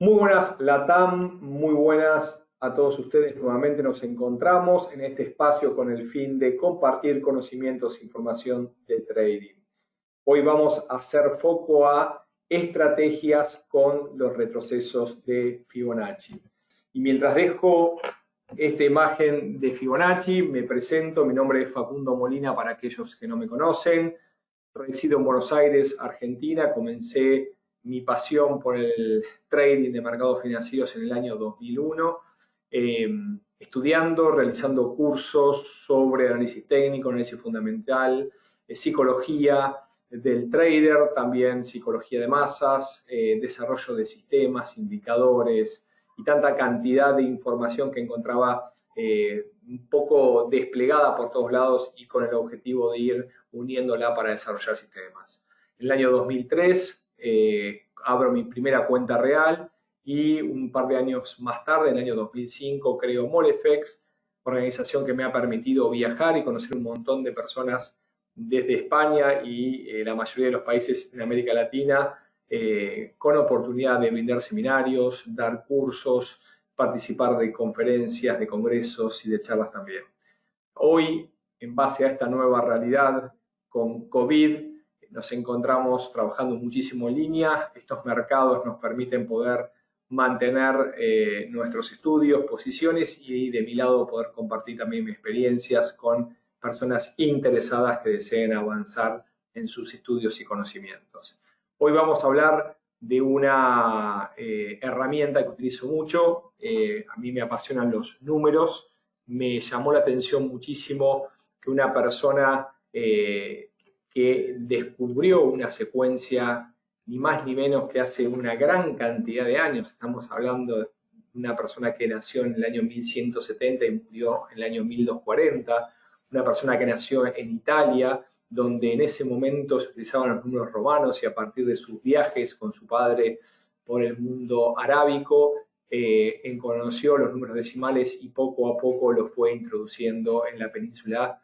Muy buenas, Latam, muy buenas a todos ustedes. Nuevamente nos encontramos en este espacio con el fin de compartir conocimientos e información de trading. Hoy vamos a hacer foco a estrategias con los retrocesos de Fibonacci. Y mientras dejo esta imagen de Fibonacci, me presento. Mi nombre es Facundo Molina para aquellos que no me conocen. Resido en Buenos Aires, Argentina. Comencé mi pasión por el trading de mercados financieros en el año 2001, estudiando, realizando cursos sobre análisis técnico, análisis fundamental, psicología del trader, también psicología de masas, desarrollo de sistemas, indicadores y tanta cantidad de información que encontraba un poco desplegada por todos lados y con el objetivo de ir uniéndola para desarrollar sistemas. En el año 2003 abro mi primera cuenta real y un par de años más tarde, en el año 2005, creo Molefex, organización que me ha permitido viajar y conocer un montón de personas desde España y la mayoría de los países en América Latina, con oportunidad de brindar seminarios, dar cursos, participar de conferencias, de congresos y de charlas también. Hoy, en base a esta nueva realidad con COVID, nos encontramos trabajando muchísimo en línea. Estos mercados nos permiten poder mantener nuestros estudios, posiciones y de mi lado poder compartir también mis experiencias con personas interesadas que deseen avanzar en sus estudios y conocimientos. Hoy vamos a hablar de una herramienta que utilizo mucho. A mí me apasionan los números. Me llamó la atención muchísimo que una persona que descubrió una secuencia ni más ni menos que hace una gran cantidad de años, estamos hablando de una persona que nació en el año 1170 y murió en el año 1240, una persona que nació en Italia, donde en ese momento se utilizaban los números romanos y a partir de sus viajes con su padre por el mundo arábico, conoció los números decimales y poco a poco los fue introduciendo en la península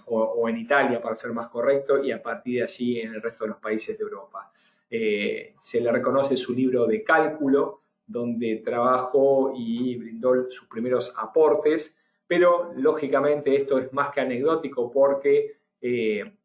o en Italia, para ser más correcto, y a partir de allí en el resto de los países de Europa. Se le reconoce su libro de cálculo, donde trabajó y brindó sus primeros aportes, pero lógicamente esto es más que anecdótico porque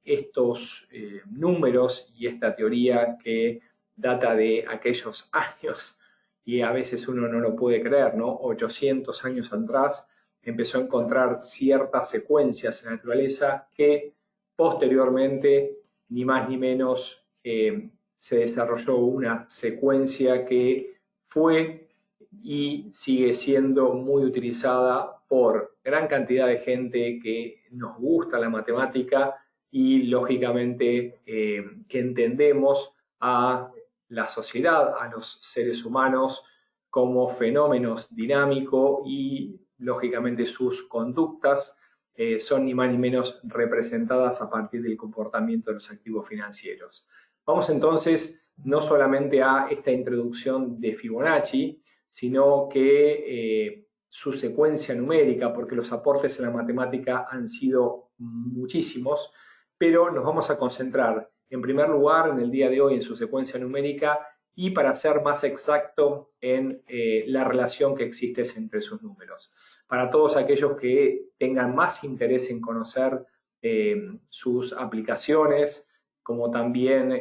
estos números y esta teoría que data de aquellos años, y a veces uno no lo puede creer, ¿no? 800 años atrás empezó a encontrar ciertas secuencias en la naturaleza que posteriormente, ni más ni menos, se desarrolló una secuencia que fue y sigue siendo muy utilizada por gran cantidad de gente que nos gusta la matemática y lógicamente que entendemos a la sociedad, a los seres humanos como fenómenos dinámicos y lógicamente sus conductas son ni más ni menos representadas a partir del comportamiento de los activos financieros. Vamos entonces no solamente a esta introducción de Fibonacci, sino que su secuencia numérica, porque los aportes en la matemática han sido muchísimos, pero nos vamos a concentrar en primer lugar en el día de hoy en su secuencia numérica y para ser más exacto en la relación que existe entre sus números. Para todos aquellos que tengan más interés en conocer sus aplicaciones, como también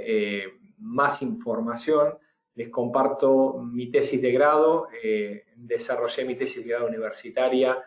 más información, les comparto mi tesis de grado. Desarrollé mi tesis de grado universitaria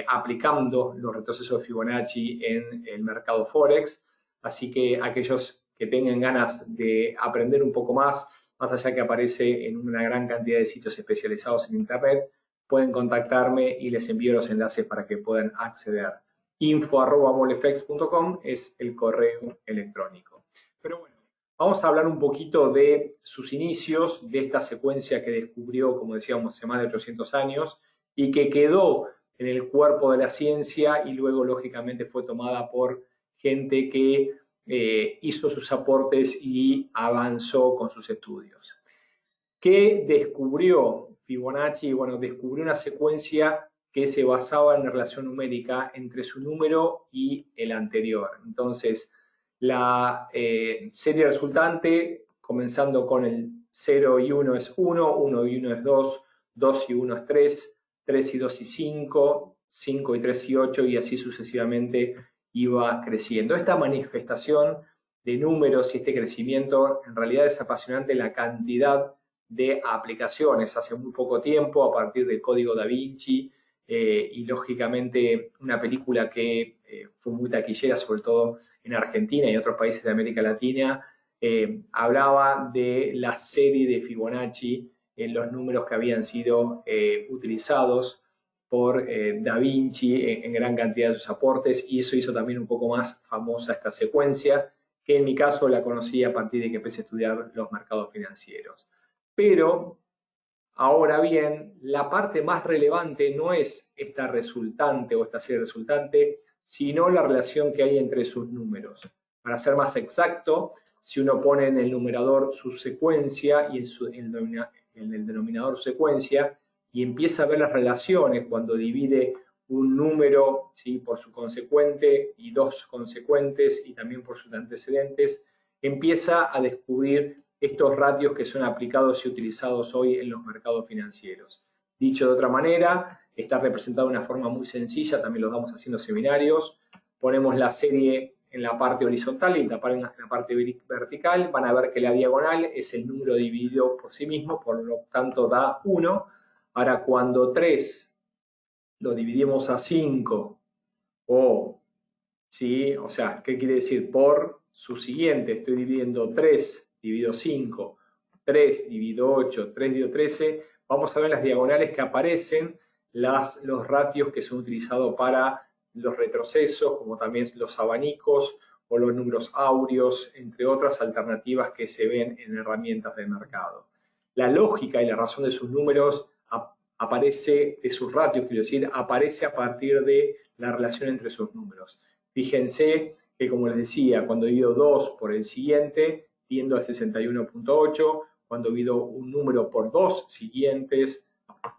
aplicando los retrocesos de Fibonacci en el mercado Forex. Así que aquellos que tengan ganas de aprender un poco más allá que aparece en una gran cantidad de sitios especializados en Internet, pueden contactarme y les envío los enlaces para que puedan acceder. info@molefex.com es el correo electrónico. Pero bueno, vamos a hablar un poquito de sus inicios, de esta secuencia que descubrió, como decíamos, hace más de 800 años y que quedó en el cuerpo de la ciencia y luego, lógicamente, fue tomada por gente que hizo sus aportes y avanzó con sus estudios. ¿Qué descubrió Fibonacci? Bueno, descubrió una secuencia que se basaba en la relación numérica entre su número y el anterior. Entonces, la serie resultante, comenzando con el 0 y 1 es 1, 1 y 1 es 2, 2 y 1 es 3, 3 y 2 y 5, 5 y 3 y 8, y así sucesivamente iba creciendo. Esta manifestación de números y este crecimiento en realidad es apasionante, la cantidad de aplicaciones. Hace muy poco tiempo, a partir del Código Da Vinci, y lógicamente una película que fue muy taquillera, sobre todo en Argentina y en otros países de América Latina, hablaba de la serie de Fibonacci, en los números que habían sido utilizados por Da Vinci en gran cantidad de sus aportes, y eso hizo también un poco más famosa esta secuencia, que en mi caso la conocí a partir de que empecé a estudiar los mercados financieros. Pero ahora bien, la parte más relevante no es esta resultante o esta serie resultante, sino la relación que hay entre sus números. Para ser más exacto, si uno pone en el numerador su secuencia y en el denominador secuencia, y empieza a ver las relaciones cuando divide un número, ¿sí?, por su consecuente y dos consecuentes y también por sus antecedentes, empieza a descubrir estos ratios que son aplicados y utilizados hoy en los mercados financieros. Dicho de otra manera, está representado de una forma muy sencilla, también lo damos haciendo seminarios. Ponemos la serie en la parte horizontal y en la parte vertical. Van a ver que la diagonal es el número dividido por sí mismo, por lo tanto da 1. Ahora, cuando 3 lo dividimos a 5, ¿sí? O sea, ¿qué quiere decir? Por su siguiente, estoy dividiendo 3 dividido 5, 3 dividido 8, 3 dividido 13, vamos a ver las diagonales que aparecen, los ratios que son utilizados para los retrocesos, como también los abanicos o los números áureos, entre otras alternativas que se ven en herramientas del mercado. La lógica y la razón de sus números aparece, de sus ratios, quiero decir, aparece a partir de la relación entre sus números. Fíjense que, como les decía, cuando divido 2 por el siguiente, tiendo a 61.8. Cuando divido un número por dos siguientes,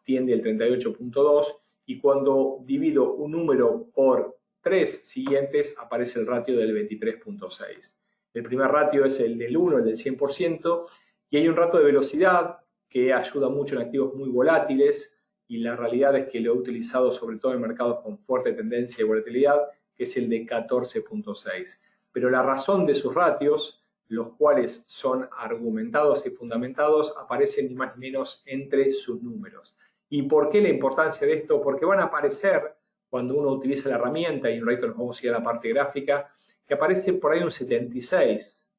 tiende al 38.2. Y cuando divido un número por 3 siguientes, aparece el ratio del 23.6. El primer ratio es el del 1, el del 100%, y hay un ratio de velocidad que ayuda mucho en activos muy volátiles, y la realidad es que lo he utilizado sobre todo en mercados con fuerte tendencia y volatilidad, que es el de 14.6. Pero la razón de sus ratios, los cuales son argumentados y fundamentados, aparecen ni más ni menos entre sus números. ¿Y por qué la importancia de esto? Porque van a aparecer, cuando uno utiliza la herramienta, y en un ratito nos vamos a ir a la parte gráfica, que aparece por ahí un 76,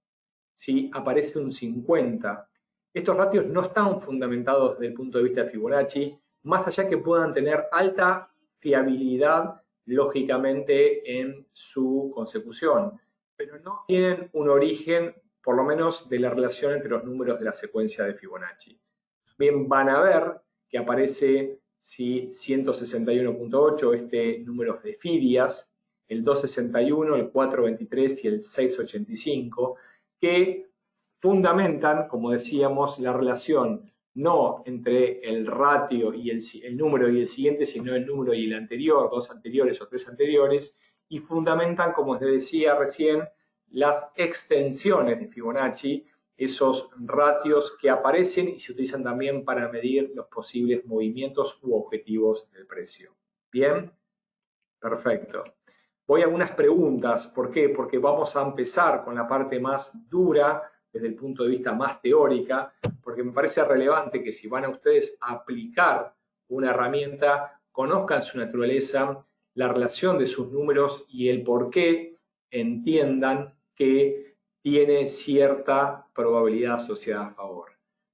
¿sí? Aparece un 50. Estos ratios no están fundamentados desde el punto de vista de Fibonacci, más allá que puedan tener alta fiabilidad, lógicamente, en su consecución, pero no tienen un origen, por lo menos, de la relación entre los números de la secuencia de Fibonacci. Bien, van a ver que aparece, ¿sí?, 161.8, este número de Fidias, el 261, el 423 y el 685, que fundamentan, como decíamos, la relación no entre el ratio y el número y el siguiente, sino el número y el anterior, dos anteriores o tres anteriores, y fundamentan, como les decía recién, las extensiones de Fibonacci, esos ratios que aparecen y se utilizan también para medir los posibles movimientos u objetivos del precio. ¿Bien? Perfecto. Voy a algunas preguntas. ¿Por qué? Porque vamos a empezar con la parte más dura, desde el punto de vista más teórica, porque me parece relevante que si van a ustedes a aplicar una herramienta, conozcan su naturaleza, la relación de sus números y el por qué entiendan que tiene cierta probabilidad asociada a favor.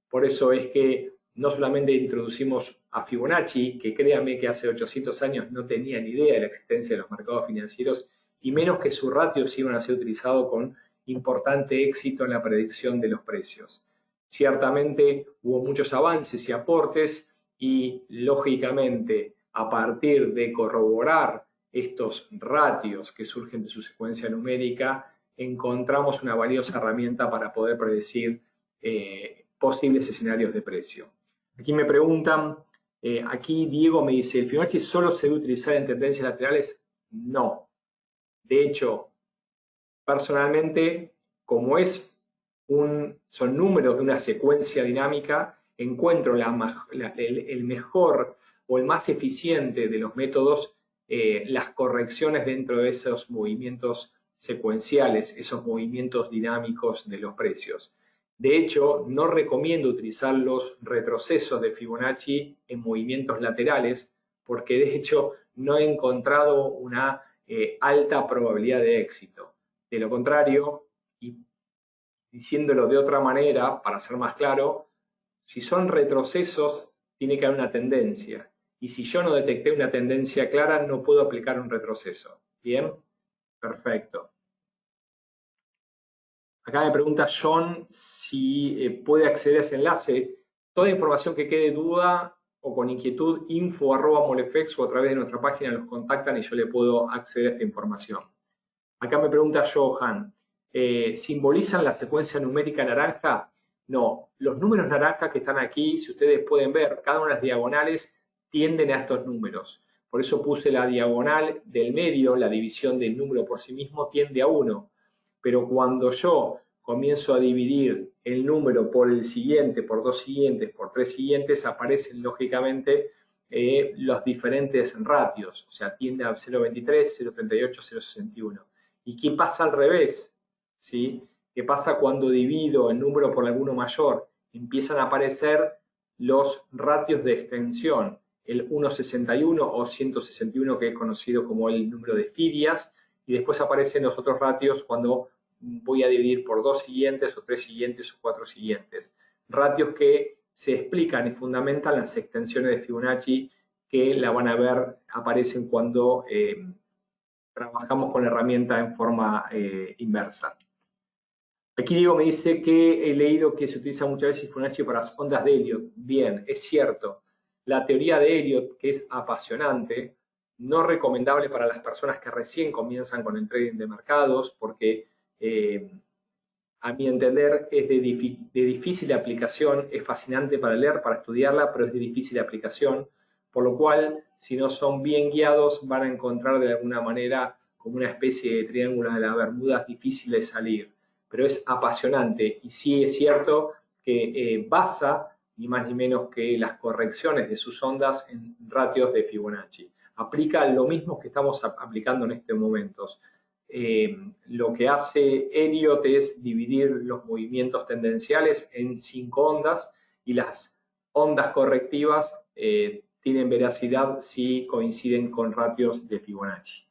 Por eso es que no solamente introducimos a Fibonacci, que créanme que hace 800 años no tenía ni idea de la existencia de los mercados financieros, y menos que sus ratios iban a ser utilizados con importante éxito en la predicción de los precios. Ciertamente hubo muchos avances y aportes, y lógicamente a partir de corroborar estos ratios que surgen de su secuencia numérica, encontramos una valiosa herramienta para poder predecir posibles escenarios de precio. Aquí me preguntan, aquí Diego me dice, ¿el Fibonacci solo se debe utilizar en tendencias laterales? No. De hecho, personalmente, como es son números de una secuencia dinámica, encuentro el mejor o el más eficiente de los métodos, las correcciones dentro de esos movimientos secuenciales, esos movimientos dinámicos de los precios. De hecho, no recomiendo utilizar los retrocesos de Fibonacci en movimientos laterales, porque de hecho no he encontrado una alta probabilidad de éxito. De lo contrario, y diciéndolo de otra manera, para ser más claro, si son retrocesos, tiene que haber una tendencia. Y si yo no detecté una tendencia clara, no puedo aplicar un retroceso. ¿Bien? Perfecto. Acá me pregunta John si puede acceder a ese enlace. Toda información que quede duda o con inquietud, info@molefex o a través de nuestra página nos contactan y yo le puedo acceder a esta información. Acá me pregunta Johan, ¿simbolizan la secuencia numérica naranja? No, los números naranjas que están aquí, si ustedes pueden ver, cada una de las diagonales tienden a estos números. Por eso puse la diagonal del medio, la división del número por sí mismo tiende a 1. Pero cuando yo comienzo a dividir el número por el siguiente, por dos siguientes, por tres siguientes, aparecen lógicamente los diferentes ratios. O sea, tiende a 0,23, 0,38, 0,61. ¿Y qué pasa al revés? ¿Sí? ¿Qué pasa cuando divido el número por alguno mayor? Empiezan a aparecer los ratios de extensión, el 1,61 o 161, que es conocido como el número de Fidias, y después aparecen los otros ratios cuando voy a dividir por dos siguientes o tres siguientes o cuatro siguientes. Ratios que se explican y fundamentan las extensiones de Fibonacci, que la van a ver, aparecen cuando trabajamos con la herramienta en forma inversa. Aquí Diego me dice que he leído que se utiliza muchas veces Fibonacci para ondas de Elliott. Bien, es cierto. La teoría de Elliott, que es apasionante, no recomendable para las personas que recién comienzan con el trading de mercados, porque a mi entender es de difícil aplicación, es fascinante para leer, para estudiarla, pero es de difícil aplicación, por lo cual, si no son bien guiados, van a encontrar de alguna manera como una especie de triángulo de las Bermudas difícil de salir. Pero es apasionante y sí es cierto que basa ni más ni menos que las correcciones de sus ondas en ratios de Fibonacci. Aplica lo mismo que estamos aplicando en estos momentos. Lo que hace Elliott es dividir los movimientos tendenciales en 5 ondas y las ondas correctivas tienen veracidad si coinciden con ratios de Fibonacci.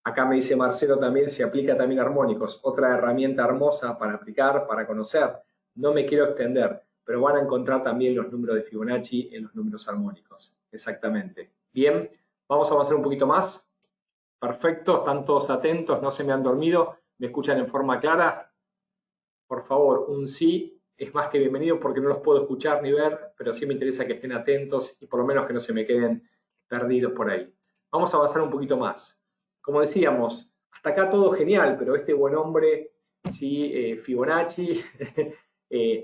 Acá me dice Marcelo también, se aplica también armónicos, otra herramienta hermosa para aplicar, para conocer. No me quiero extender, pero van a encontrar también los números de Fibonacci en los números armónicos. Exactamente. Bien, vamos a avanzar un poquito más. Perfecto, están todos atentos, no se me han dormido, me escuchan en forma clara. Por favor, un sí es más que bienvenido porque no los puedo escuchar ni ver, pero sí me interesa que estén atentos y por lo menos que no se me queden perdidos por ahí. Vamos a avanzar un poquito más. Como decíamos, hasta acá todo genial, pero este buen hombre, sí, Fibonacci,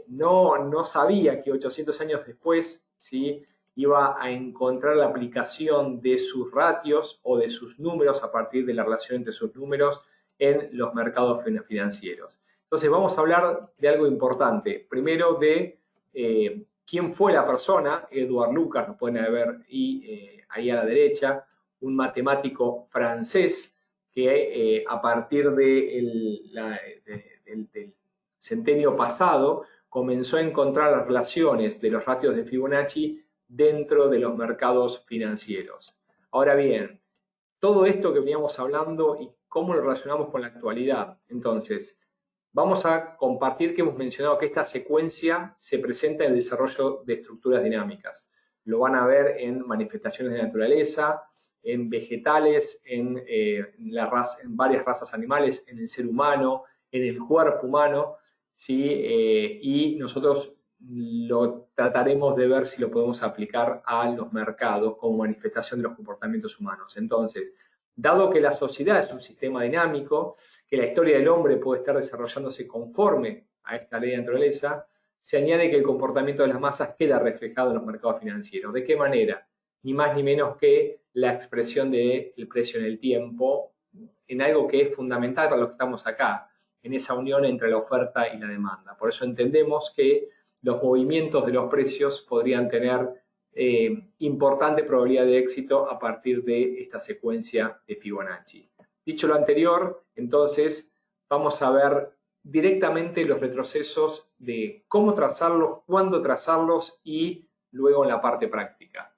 no sabía que 800 años después, sí, iba a encontrar la aplicación de sus ratios o de sus números a partir de la relación entre sus números en los mercados financieros. Entonces vamos a hablar de algo importante. Primero de quién fue la persona. Edward Lucas, lo pueden ver ahí a la derecha, un matemático francés que a partir del centenio pasado comenzó a encontrar las relaciones de los ratios de Fibonacci dentro de los mercados financieros. Ahora bien, todo esto que veníamos hablando y cómo lo relacionamos con la actualidad. Entonces, vamos a compartir que hemos mencionado que esta secuencia se presenta en el desarrollo de estructuras dinámicas. Lo van a ver en manifestaciones de la naturaleza, en vegetales, en varias razas animales, en el ser humano, en el cuerpo humano, ¿sí? Y nosotros lo trataremos de ver si lo podemos aplicar a los mercados como manifestación de los comportamientos humanos. Entonces, dado que la sociedad es un sistema dinámico, que la historia del hombre puede estar desarrollándose conforme a esta ley de naturaleza, se añade que el comportamiento de las masas queda reflejado en los mercados financieros. ¿De qué manera? Ni más ni menos que la expresión del precio en el tiempo, en algo que es fundamental para los que estamos acá. en esa unión entre la oferta y la demanda. Por eso entendemos que los movimientos de los precios podrían tener importante probabilidad de éxito a partir de esta secuencia de Fibonacci. Dicho lo anterior, entonces vamos a ver directamente los retrocesos de cómo trazarlos, cuándo trazarlos y luego en la parte práctica.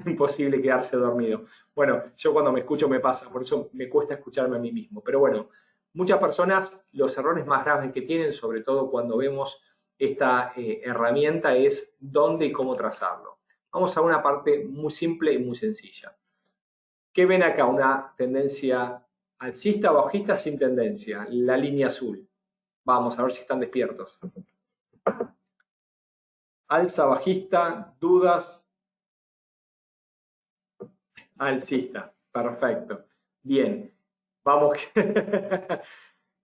Imposible quedarse dormido. Bueno, yo cuando me escucho me pasa, por eso me cuesta escucharme a mí mismo. Pero bueno, muchas personas, los errores más graves que tienen, sobre todo cuando vemos esta herramienta, es dónde y cómo trazarlo. Vamos a una parte muy simple y muy sencilla. ¿Qué ven acá? Una tendencia alcista, bajista, sin tendencia. La línea azul. Vamos a ver si están despiertos. Alza, bajista, dudas. Alcista, perfecto. Bien, vamos.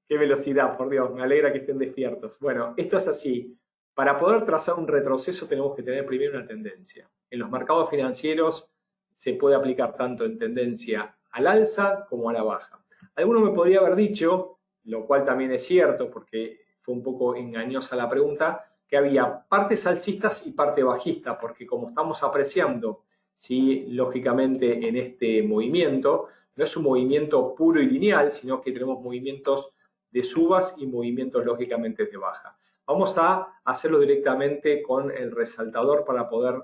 Qué velocidad, por Dios, me alegra que estén despiertos. Bueno, esto es así. Para poder trazar un retroceso tenemos que tener primero una tendencia. En los mercados financieros se puede aplicar tanto en tendencia al alza como a la baja. Alguno me podría haber dicho, lo cual también es cierto porque fue un poco engañosa la pregunta, que había partes alcistas y parte bajista, porque como estamos apreciando, ¿sí? Lógicamente en este movimiento, no es un movimiento puro y lineal, sino que tenemos movimientos de subas y movimientos lógicamente de baja. Vamos a hacerlo directamente con el resaltador para poder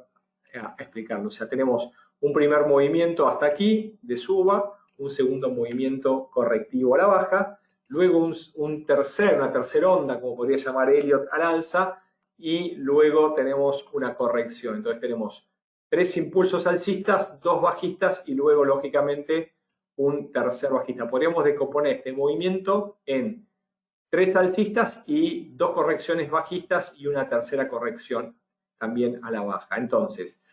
explicarlo. O sea, tenemos un primer movimiento hasta aquí de suba, un segundo movimiento correctivo a la baja, luego una tercera onda, como podría llamar Elliott, al alza, y luego tenemos una corrección. Entonces tenemos 3 impulsos alcistas, 2 bajistas y luego, lógicamente, un tercer bajista. Podríamos decomponer este movimiento en 3 alcistas y 2 correcciones bajistas y una tercera corrección también a la baja. Entonces,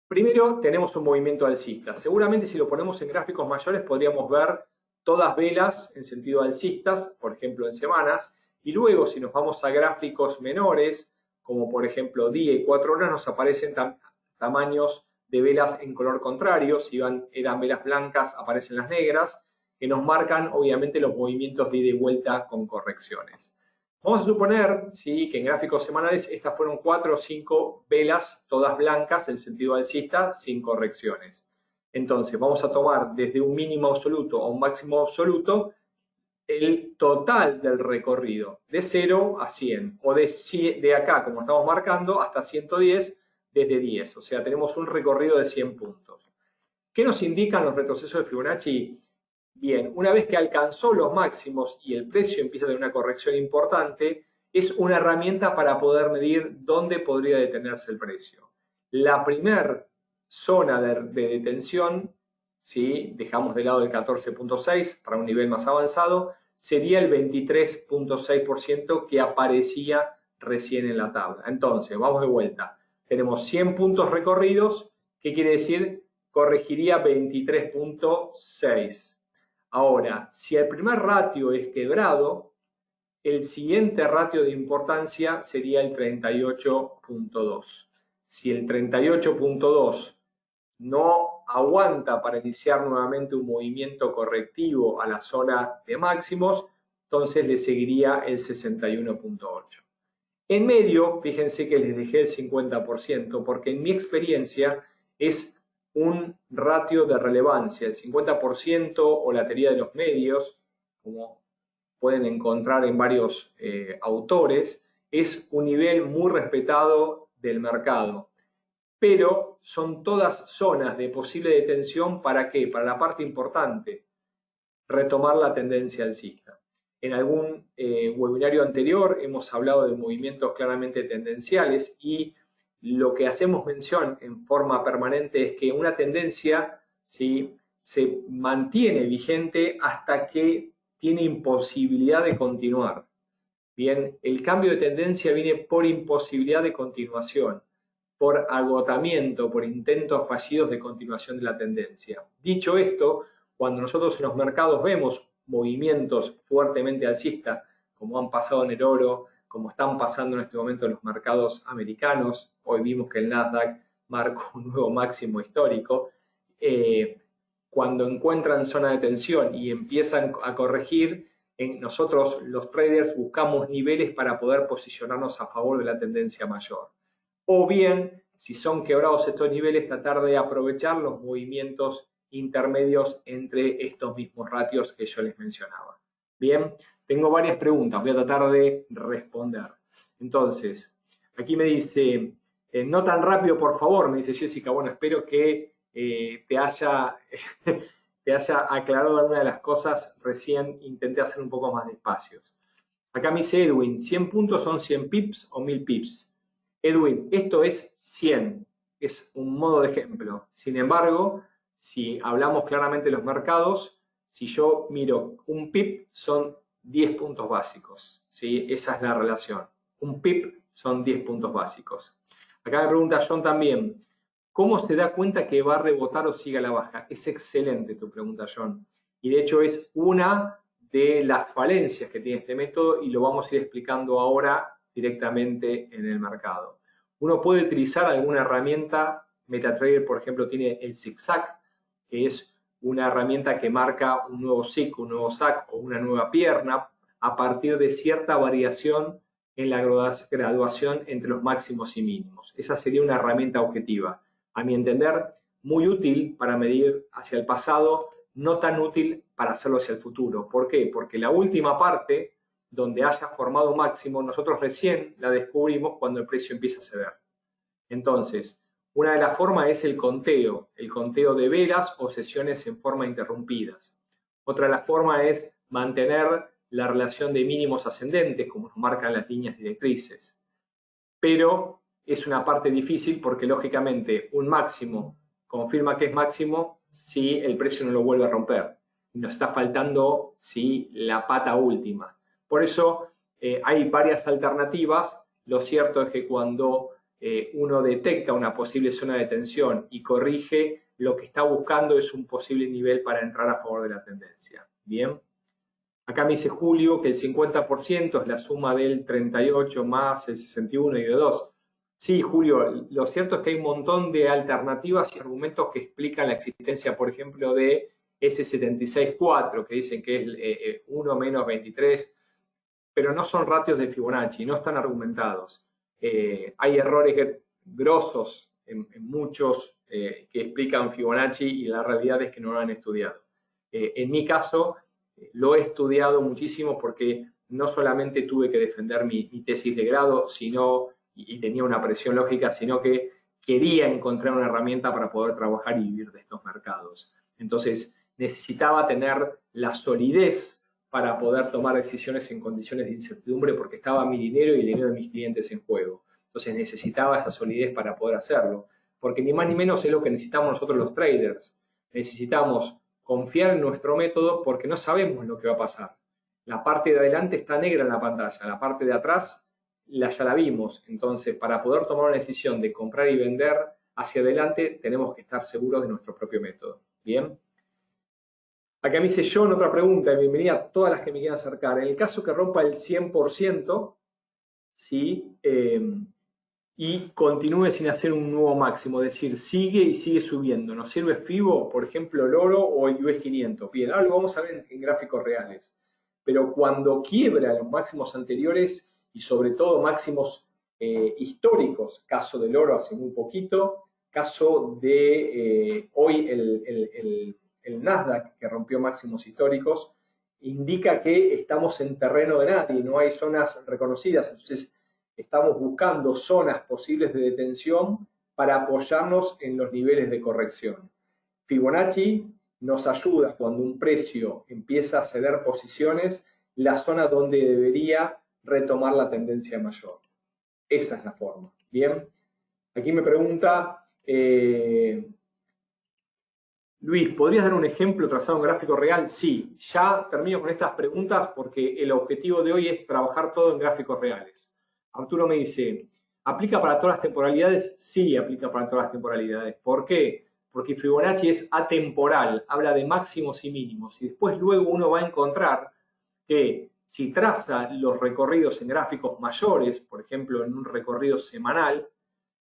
primero tenemos un movimiento alcista. Seguramente si lo ponemos en gráficos mayores podríamos ver todas velas en sentido alcistas, por ejemplo en semanas, y luego si nos vamos a gráficos menores, como por ejemplo día y 4 horas, nos aparecen tamaños de velas en color contrario. Si eran velas blancas, aparecen las negras, que nos marcan obviamente los movimientos de ida y vuelta con correcciones. Vamos a suponer, ¿sí?, que en gráficos semanales estas fueron 4 o 5 velas, todas blancas, en sentido alcista, sin correcciones. Entonces vamos a tomar desde un mínimo absoluto a un máximo absoluto el total del recorrido, de 0 a 100, o de acá, como estamos marcando, hasta 110, desde 10. O sea, tenemos un recorrido de 100 puntos. ¿Qué nos indican los retrocesos de Fibonacci? Bien, una vez que alcanzó los máximos y el precio empieza a tener una corrección importante, es una herramienta para poder medir dónde podría detenerse el precio. La primera zona de detención, si dejamos de lado el 14.6 para un nivel más avanzado, sería el 23.6% que aparecía recién en la tabla. Entonces, vamos de vuelta. Tenemos 100 puntos recorridos, ¿qué quiere decir? Corregiría 23.6. Ahora, si el primer ratio es quebrado, el siguiente ratio de importancia sería el 38.2. Si el 38.2 no aguanta para iniciar nuevamente un movimiento correctivo a la zona de máximos, entonces le seguiría el 61.8. En medio, fíjense que les dejé el 50%, porque en mi experiencia es un ratio de relevancia. El 50% o la teoría de los medios, como pueden encontrar en varios autores, es un nivel muy respetado del mercado. Pero son todas zonas de posible detención. ¿Para qué? Para la parte importante, retomar la tendencia alcista. En algún webinario anterior hemos hablado de movimientos claramente tendenciales y lo que hacemos mención en forma permanente es que una tendencia, ¿sí?, se mantiene vigente hasta que tiene imposibilidad de continuar. Bien, el cambio de tendencia viene por imposibilidad de continuación, por agotamiento, por intentos fallidos de continuación de la tendencia. Dicho esto, cuando nosotros en los mercados vemos movimientos fuertemente alcistas, como han pasado en el oro, como están pasando en este momento en los mercados americanos, hoy vimos que el Nasdaq marcó un nuevo máximo histórico, cuando encuentran zona de tensión y empiezan a corregir, nosotros los traders buscamos niveles para poder posicionarnos a favor de la tendencia mayor. O bien, si son quebrados estos niveles, tratar de aprovechar los movimientos intermedios entre estos mismos ratios que yo les mencionaba. Bien, tengo varias preguntas, voy a tratar de responder. Entonces, aquí me dice, no tan rápido por favor, me dice Jessica. Bueno, espero que te haya aclarado alguna de las cosas. Recién intenté hacer un poco más despacios. Acá me dice Edwin, 100 puntos son 100 pips o 1000 pips. Edwin, esto es 100, es un modo de ejemplo. Sin embargo, si hablamos claramente de los mercados, si yo miro un pip son 10 puntos básicos, ¿sí? Esa es la relación. Un pip son 10 puntos básicos. Acá me pregunta John también, ¿cómo se da cuenta que va a rebotar o sigue a la baja? Es excelente tu pregunta, John. Y de hecho es una de las falencias que tiene este método y lo vamos a ir explicando ahora directamente en el mercado. Uno puede utilizar alguna herramienta, MetaTrader por ejemplo tiene el zigzag, que es una herramienta que marca un nuevo SIC, un nuevo SAC o una nueva pierna a partir de cierta variación en la graduación entre los máximos y mínimos. Esa sería una herramienta objetiva. A mi entender, muy útil para medir hacia el pasado, no tan útil para hacerlo hacia el futuro. ¿Por qué? Porque la última parte, donde haya formado máximo, nosotros recién la descubrimos cuando el precio empieza a ceder. Entonces, una de las formas es el conteo de velas o sesiones en forma interrumpidas. Otra de las formas es mantener la relación de mínimos ascendentes, como nos marcan las líneas directrices. Pero es una parte difícil porque, lógicamente, un máximo confirma que es máximo si el precio no lo vuelve a romper. Nos está faltando la pata última. Por eso hay varias alternativas. Lo cierto es que cuando uno detecta una posible zona de tensión y corrige, lo que está buscando es un posible nivel para entrar a favor de la tendencia. Bien. Acá me dice Julio que el 50% es la suma del 38 más el 61 y de 2. Sí, Julio, lo cierto es que hay un montón de alternativas y argumentos que explican la existencia, por ejemplo, de ese 76.4, que dicen que es 1 menos 23, pero no son ratios de Fibonacci, no están argumentados. Hay errores grosos en muchos que explican Fibonacci y la realidad es que no lo han estudiado. En mi caso, lo he estudiado muchísimo porque no solamente tuve que defender mi tesis de grado, y tenía una presión lógica, sino que quería encontrar una herramienta para poder trabajar y vivir de estos mercados. Entonces, necesitaba tener la solidez para poder tomar decisiones en condiciones de incertidumbre porque estaba mi dinero y el dinero de mis clientes en juego. Entonces, necesitaba esa solidez para poder hacerlo, porque ni más ni menos es lo que necesitamos nosotros los traders. Necesitamos confiar en nuestro método porque no sabemos lo que va a pasar. La parte de adelante está negra en la pantalla, la parte de atrás ya la vimos. Entonces, para poder tomar una decisión de comprar y vender hacia adelante, tenemos que estar seguros de nuestro propio método. ¿Bien? Acá me dice John otra pregunta, bienvenida a todas las que me quieran acercar. En el caso que rompa el 100%, ¿sí? Y continúe sin hacer un nuevo máximo, es decir, sigue y sigue subiendo. ¿Nos sirve FIBO, por ejemplo, el oro o el US 500? Bien, ahora lo vamos a ver en gráficos reales. Pero cuando quiebra los máximos anteriores y sobre todo máximos históricos, caso del oro hace muy poquito, caso de hoy el Nasdaq que rompió máximos históricos, indica que estamos en terreno de nadie, no hay zonas reconocidas. Entonces, estamos buscando zonas posibles de detención para apoyarnos en los niveles de corrección. Fibonacci nos ayuda cuando un precio empieza a ceder posiciones, la zona donde debería retomar la tendencia mayor. Esa es la forma. Bien. Aquí me pregunta Luis, ¿podrías dar un ejemplo trazado en gráfico real? Sí, ya termino con estas preguntas porque el objetivo de hoy es trabajar todo en gráficos reales. Arturo me dice, ¿aplica para todas las temporalidades? Sí, aplica para todas las temporalidades. ¿Por qué? Porque Fibonacci es atemporal, habla de máximos y mínimos. Y después luego uno va a encontrar que si traza los recorridos en gráficos mayores, por ejemplo en un recorrido semanal,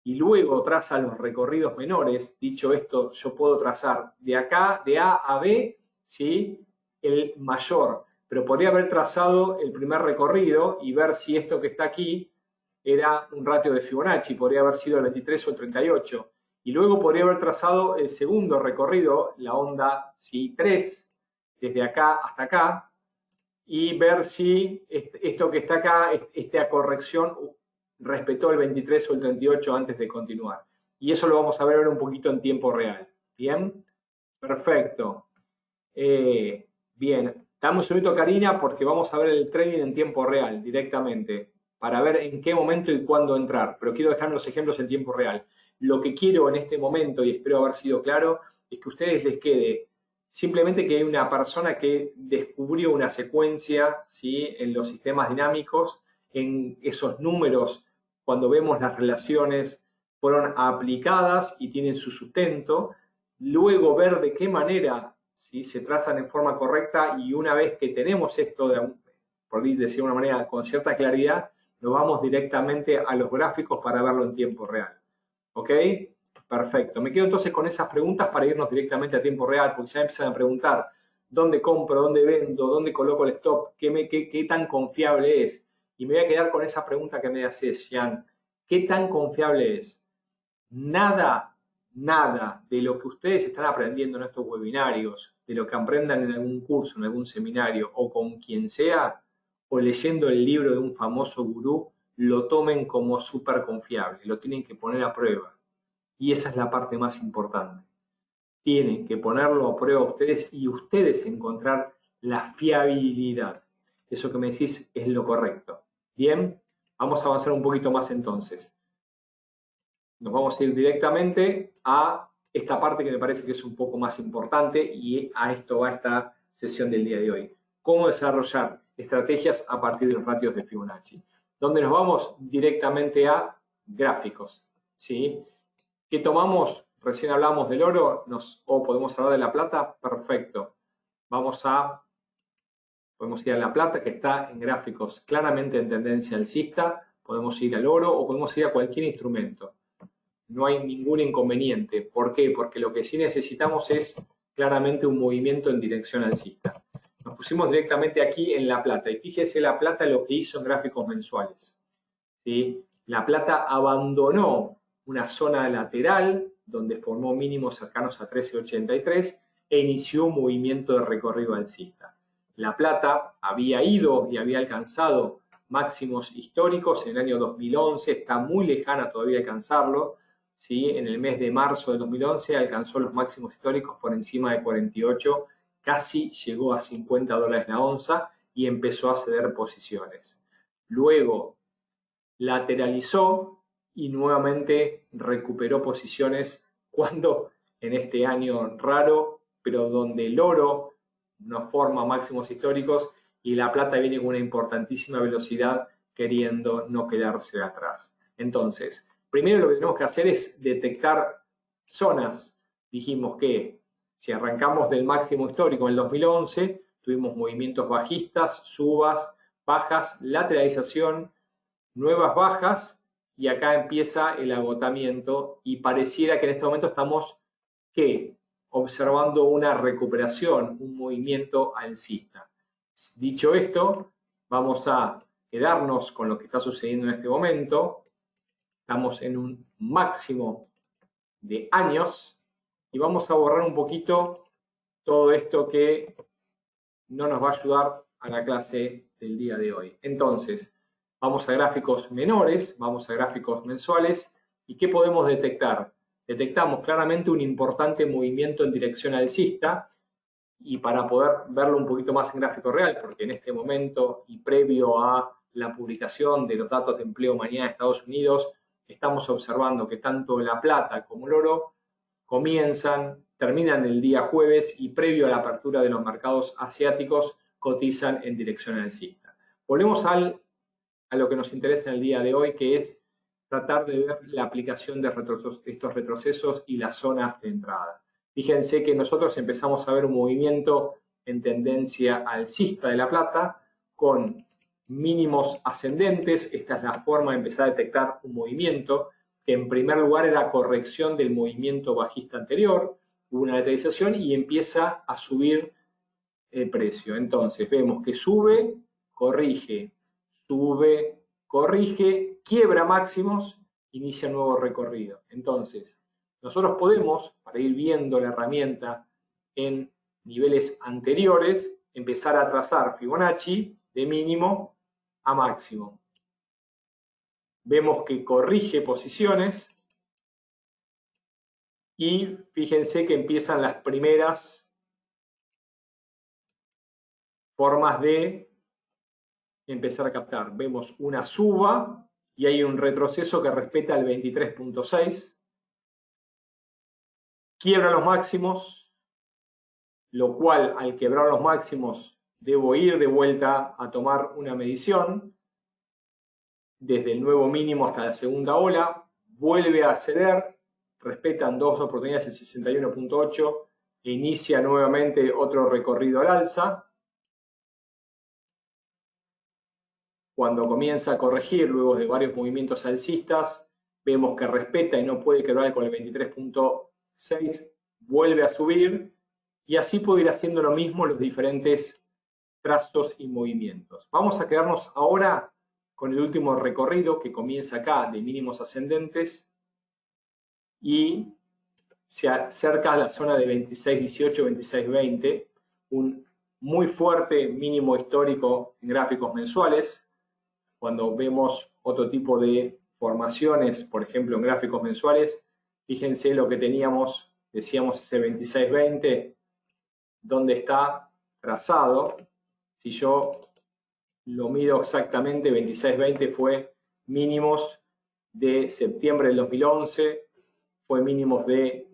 y luego traza los recorridos menores. Dicho esto, yo puedo trazar de acá, de A a B, ¿sí?, el mayor, pero podría haber trazado el primer recorrido y ver si esto que está aquí era un ratio de Fibonacci, podría haber sido el 23 o el 38. Y luego podría haber trazado el segundo recorrido, la onda, ¿sí?, 3, desde acá hasta acá, y ver si esto que está acá, esta corrección, respetó el 23 o el 38 antes de continuar. Y eso lo vamos a ver un poquito en tiempo real. ¿Bien? Perfecto. Bien. Dame un segundito, Karina, porque vamos a ver el trading en tiempo real directamente, para ver en qué momento y cuándo entrar. Pero quiero dejar los ejemplos en tiempo real. Lo que quiero en este momento, y espero haber sido claro, es que a ustedes les quede simplemente que hay una persona que descubrió una secuencia, ¿sí?, en los sistemas dinámicos, en esos números, cuando vemos las relaciones, fueron aplicadas y tienen su sustento. Luego ver de qué manera, ¿sí?, se trazan en forma correcta, y una vez que tenemos esto, por decir de una manera con cierta claridad, nos vamos directamente a los gráficos para verlo en tiempo real. ¿Ok? Perfecto. Me quedo entonces con esas preguntas para irnos directamente a tiempo real, porque ya empiezan a preguntar dónde compro, dónde vendo, dónde coloco el stop, qué tan confiable es. Y me voy a quedar con esa pregunta que me haces, Jan. ¿Qué tan confiable es? Nada de lo que ustedes están aprendiendo en estos webinarios, de lo que aprendan en algún curso, en algún seminario, o con quien sea, o leyendo el libro de un famoso gurú, lo tomen como súper confiable. Lo tienen que poner a prueba. Y esa es la parte más importante. Tienen que ponerlo a prueba ustedes y ustedes encontrar la fiabilidad. Eso que me decís es lo correcto. Bien, vamos a avanzar un poquito más entonces. Nos vamos a ir directamente a esta parte que me parece que es un poco más importante, y a esto va esta sesión del día de hoy. Cómo desarrollar estrategias a partir de los ratios de Fibonacci. Donde nos vamos directamente a gráficos, ¿sí? ¿Qué tomamos? Recién hablamos del oro, o podemos hablar de la plata. Perfecto. Podemos ir a la plata, que está en gráficos claramente en tendencia alcista. Podemos ir al oro o podemos ir a cualquier instrumento. No hay ningún inconveniente. ¿Por qué? Porque lo que sí necesitamos es claramente un movimiento en dirección alcista. Nos pusimos directamente aquí en la plata. Y fíjese la plata lo que hizo en gráficos mensuales, ¿sí? La plata abandonó una zona lateral donde formó mínimos cercanos a 13.83 e inició un movimiento de recorrido alcista. La plata había ido y había alcanzado máximos históricos en el año 2011, está muy lejana todavía alcanzarlo, ¿sí? En el mes de marzo de 2011 alcanzó los máximos históricos por encima de 48, casi llegó a $50 la onza y empezó a ceder posiciones. Luego lateralizó y nuevamente recuperó posiciones cuando en este año raro, pero donde el oro no forma máximos históricos y la plata viene con una importantísima velocidad queriendo no quedarse atrás. Entonces, primero lo que tenemos que hacer es detectar zonas. Dijimos que si arrancamos del máximo histórico en el 2011, tuvimos movimientos bajistas, subas, bajas, lateralización, nuevas bajas, y acá empieza el agotamiento y pareciera que en este momento estamos observando una recuperación, un movimiento alcista. Dicho esto, vamos a quedarnos con lo que está sucediendo en este momento. Estamos en un máximo de años y vamos a borrar un poquito todo esto que no nos va a ayudar a la clase del día de hoy. Entonces, vamos a gráficos menores, vamos a gráficos mensuales, ¿y qué podemos detectar? Detectamos claramente un importante movimiento en dirección alcista, y para poder verlo un poquito más en gráfico real, porque en este momento y previo a la publicación de los datos de empleo mañana en Estados Unidos, estamos observando que tanto la plata como el oro terminan el día jueves y previo a la apertura de los mercados asiáticos cotizan en dirección alcista. Volvemos a lo que nos interesa en el día de hoy, que es tratar de ver la aplicación de estos retrocesos y las zonas de entrada. Fíjense que nosotros empezamos a ver un movimiento en tendencia alcista de la plata con mínimos ascendentes. Esta es la forma de empezar a detectar un movimiento. que en primer lugar era corrección del movimiento bajista anterior, hubo una lateralización y empieza a subir el precio. Entonces vemos que sube, corrige, quiebra máximos, inicia un nuevo recorrido. Entonces, nosotros podemos, para ir viendo la herramienta en niveles anteriores, empezar a trazar Fibonacci de mínimo a máximo. Vemos que corrige posiciones y fíjense que empiezan las primeras formas de empezar a captar. Vemos una suba y hay un retroceso que respeta el 23.6. Quiebra los máximos, lo cual al quebrar los máximos debo ir de vuelta a tomar una medición desde el nuevo mínimo hasta la segunda ola, vuelve a ceder, respetan dos oportunidades en 61.8 e inicia nuevamente otro recorrido al alza. Cuando comienza a corregir, luego de varios movimientos alcistas, vemos que respeta y no puede quebrar con el 23.6, vuelve a subir, y así puede ir haciendo lo mismo los diferentes trazos y movimientos. Vamos a quedarnos ahora con el último recorrido que comienza acá de mínimos ascendentes y se acerca a la zona de 26.18, 26.20, un muy fuerte mínimo histórico en gráficos mensuales. Cuando vemos otro tipo de formaciones, por ejemplo en gráficos mensuales, fíjense lo que teníamos, decíamos ese 26.20, donde está trazado. Si yo lo mido exactamente, 26.20 fue mínimos de septiembre del 2011, fue mínimos de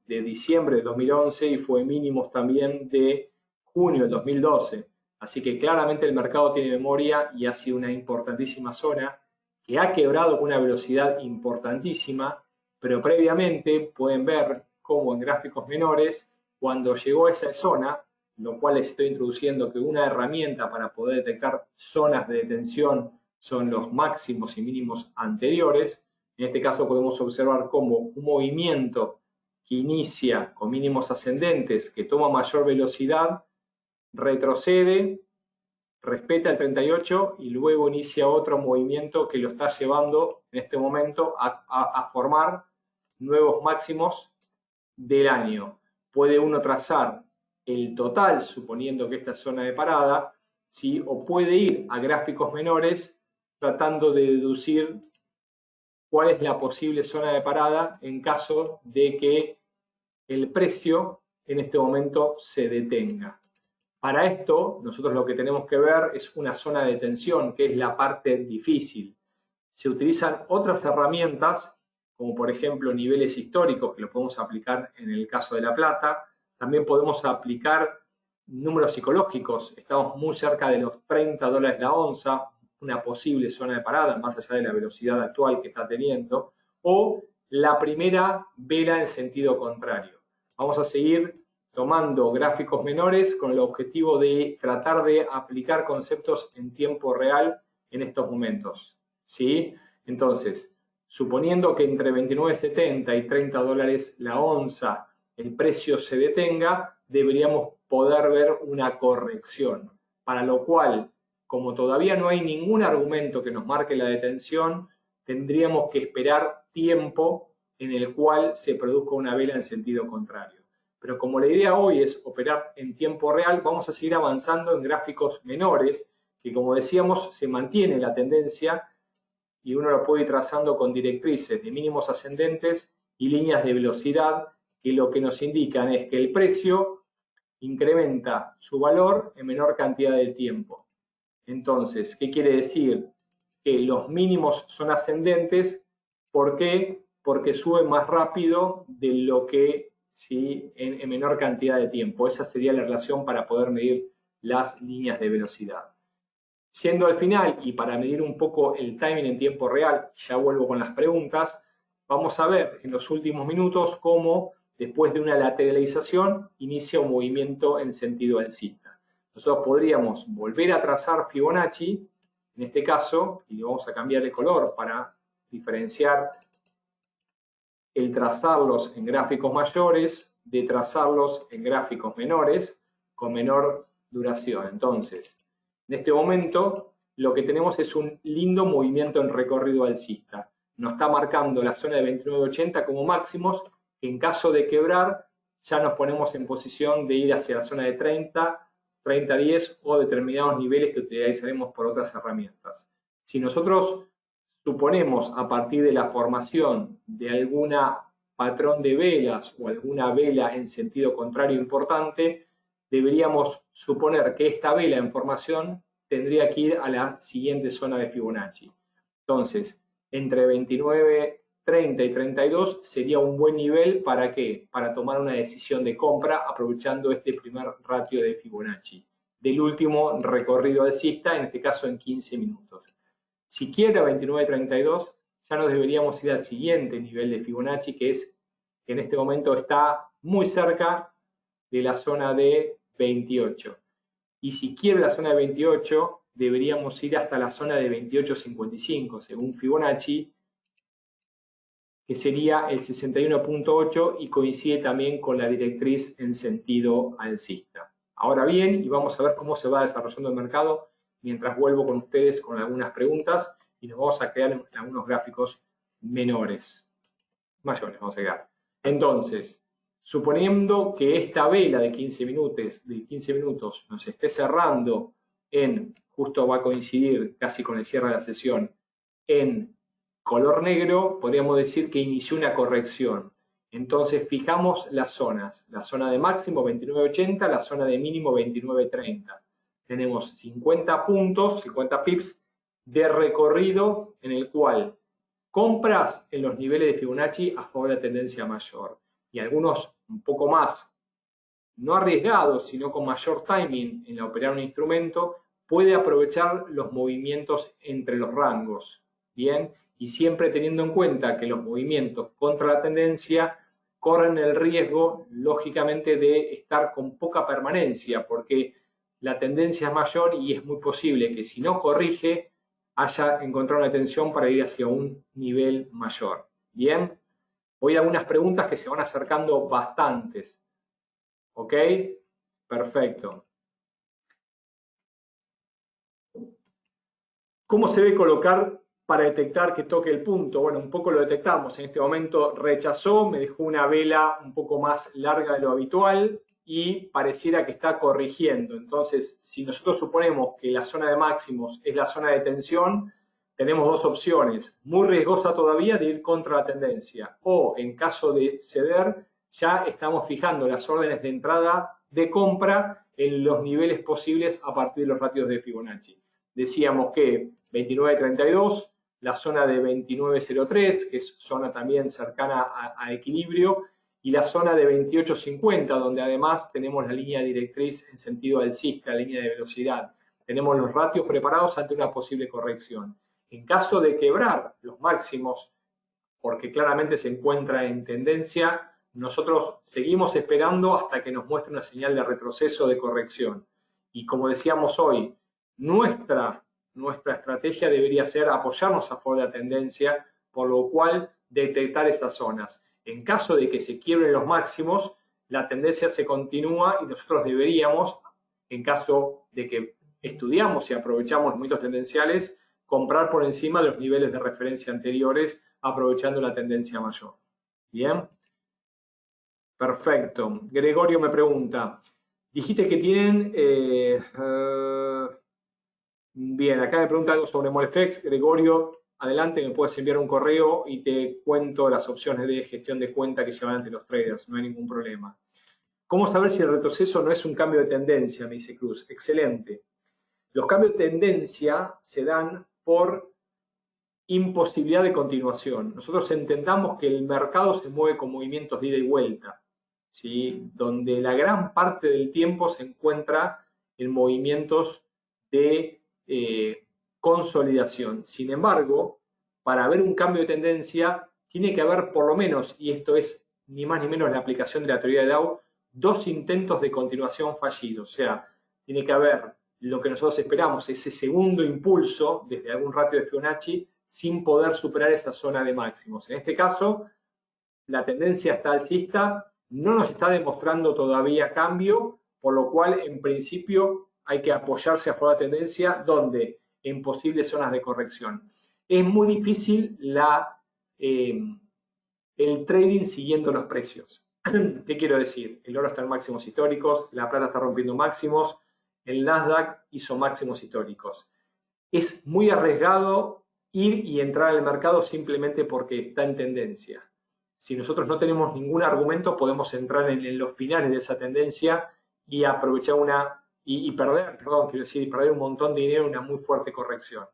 diciembre del 2011 y fue mínimos también de junio del 2012. Así que claramente el mercado tiene memoria y ha sido una importantísima zona que ha quebrado con una velocidad importantísima, pero previamente pueden ver cómo en gráficos menores, cuando llegó a esa zona, lo cual les estoy introduciendo que una herramienta para poder detectar zonas de detención son los máximos y mínimos anteriores. En este caso podemos observar cómo un movimiento que inicia con mínimos ascendentes, que toma mayor velocidad, retrocede, respeta el 38 y luego inicia otro movimiento que lo está llevando en este momento a formar nuevos máximos del año. Puede uno trazar el total, suponiendo que esta es zona de parada, ¿sí? O puede ir a gráficos menores tratando de deducir cuál es la posible zona de parada en caso de que el precio en este momento se detenga. Para esto, nosotros lo que tenemos que ver es una zona de tensión, que es la parte difícil. Se utilizan otras herramientas, como por ejemplo niveles históricos, que lo podemos aplicar en el caso de la plata. También podemos aplicar números psicológicos. Estamos muy cerca de los $30 la onza, una posible zona de parada, más allá de la velocidad actual que está teniendo. O la primera vela en sentido contrario. Vamos a seguir tomando gráficos menores con el objetivo de tratar de aplicar conceptos en tiempo real en estos momentos, ¿sí? Entonces, suponiendo que entre 29.70 y $30 la onza el precio se detenga, deberíamos poder ver una corrección, para lo cual, como todavía no hay ningún argumento que nos marque la detención, tendríamos que esperar tiempo en el cual se produzca una vela en sentido contrario. Pero como la idea hoy es operar en tiempo real, vamos a seguir avanzando en gráficos menores, que como decíamos, se mantiene la tendencia y uno lo puede ir trazando con directrices de mínimos ascendentes y líneas de velocidad, que lo que nos indican es que el precio incrementa su valor en menor cantidad de tiempo. Entonces, ¿qué quiere decir? Que los mínimos son ascendentes. ¿Por qué? Porque suben más rápido de lo que ¿sí? en menor cantidad de tiempo. Esa sería la relación para poder medir las líneas de velocidad. Siendo al final, y para medir un poco el timing en tiempo real, ya vuelvo con las preguntas, vamos a ver en los últimos minutos cómo después de una lateralización inicia un movimiento en sentido alcista. Nosotros podríamos volver a trazar Fibonacci, en este caso, y vamos a cambiar el color para diferenciar el trazarlos en gráficos mayores de trazarlos en gráficos menores con menor duración. Entonces, en este momento, lo que tenemos es un lindo movimiento en recorrido alcista. Nos está marcando la zona de 29.80 como máximos, que en caso de quebrar, ya nos ponemos en posición de ir hacia la zona de 30, 30.10 o determinados niveles que utilizaremos por otras herramientas. Si nosotros suponemos a partir de la formación de alguna patrón de velas o alguna vela en sentido contrario importante, deberíamos suponer que esta vela en formación tendría que ir a la siguiente zona de Fibonacci. Entonces, entre 29, 30 y 32 sería un buen nivel ¿para qué? Para tomar una decisión de compra aprovechando este primer ratio de Fibonacci del último recorrido alcista, en este caso en 15 minutos. Si quiebra 29.32, ya nos deberíamos ir al siguiente nivel de Fibonacci, que es que en este momento está muy cerca de la zona de 28. Y si quiebra la zona de 28, deberíamos ir hasta la zona de 28.55, según Fibonacci, que sería el 61.8 y coincide también con la directriz en sentido alcista. Ahora bien, y vamos a ver cómo se va desarrollando el mercado, mientras vuelvo con ustedes con algunas preguntas y nos vamos a quedar en algunos gráficos mayores, vamos a quedar. Entonces, suponiendo que esta vela de 15 minutos nos esté cerrando en, justo va a coincidir casi con el cierre de la sesión, en color negro, podríamos decir que inició una corrección. Entonces fijamos las zonas, la zona de máximo 29.80, la zona de mínimo 29.30. Tenemos 50 puntos, 50 pips de recorrido en el cual compras en los niveles de Fibonacci a favor de la tendencia mayor y algunos un poco más, no arriesgados, sino con mayor timing en la operar un instrumento, puede aprovechar los movimientos entre los rangos, ¿bien? Y siempre teniendo en cuenta que los movimientos contra la tendencia corren el riesgo, lógicamente, de estar con poca permanencia, porque la tendencia es mayor y es muy posible que si no corrige, haya encontrado una tensión para ir hacia un nivel mayor. Bien, voy a algunas preguntas que se van acercando bastantes. ¿Ok? Perfecto. ¿Cómo se debe colocar para detectar que toque el punto? Bueno, un poco lo detectamos. En este momento rechazó, me dejó una vela un poco más larga de lo habitual y pareciera que está corrigiendo. Entonces, si nosotros suponemos que la zona de máximos es la zona de tensión, tenemos dos opciones. Muy riesgosa todavía de ir contra la tendencia. O, en caso de ceder, ya estamos fijando las órdenes de entrada de compra en los niveles posibles a partir de los ratios de Fibonacci. Decíamos que 29.32, la zona de 29.03, que es zona también cercana a equilibrio, y la zona de 28.50, donde además tenemos la línea directriz en sentido alcista, la línea de velocidad. Tenemos los ratios preparados ante una posible corrección. En caso de quebrar los máximos, porque claramente se encuentra en tendencia, nosotros seguimos esperando hasta que nos muestre una señal de retroceso de corrección. Y como decíamos hoy, nuestra estrategia debería ser apoyarnos a favor de la tendencia, por lo cual detectar esas zonas. En caso de que se quiebren los máximos, la tendencia se continúa y nosotros deberíamos, en caso de que estudiamos y aprovechamos los movimientos tendenciales, comprar por encima de los niveles de referencia anteriores, aprovechando la tendencia mayor. Bien. Perfecto. Gregorio me pregunta, dijiste que tienen... bien, acá me pregunta algo sobre Molfex. Gregorio, adelante, me puedes enviar un correo y te cuento las opciones de gestión de cuenta que se van ante los traders. No hay ningún problema. ¿Cómo saber si el retroceso no es un cambio de tendencia? Me dice Cruz. Excelente. Los cambios de tendencia se dan por imposibilidad de continuación. Nosotros entendamos que el mercado se mueve con movimientos de ida y vuelta, ¿sí? Donde la gran parte del tiempo se encuentra en movimientos de consolidación. Sin embargo, para ver un cambio de tendencia, tiene que haber por lo menos, y esto es ni más ni menos la aplicación de la teoría de Dow, dos intentos de continuación fallidos. O sea, tiene que haber lo que nosotros esperamos, ese segundo impulso desde algún ratio de Fibonacci, sin poder superar esa zona de máximos. En este caso, la tendencia está alcista, no nos está demostrando todavía cambio, por lo cual en principio hay que apoyarse a favor de la tendencia donde en posibles zonas de corrección. Es muy difícil el trading siguiendo los precios. ¿Qué quiero decir? El oro está en máximos históricos, la plata está rompiendo máximos, el Nasdaq hizo máximos históricos. Es muy arriesgado ir y entrar al mercado simplemente porque está en tendencia. Si nosotros no tenemos ningún argumento, podemos entrar en los finales de esa tendencia y aprovechar perder un montón de dinero en una muy fuerte corrección.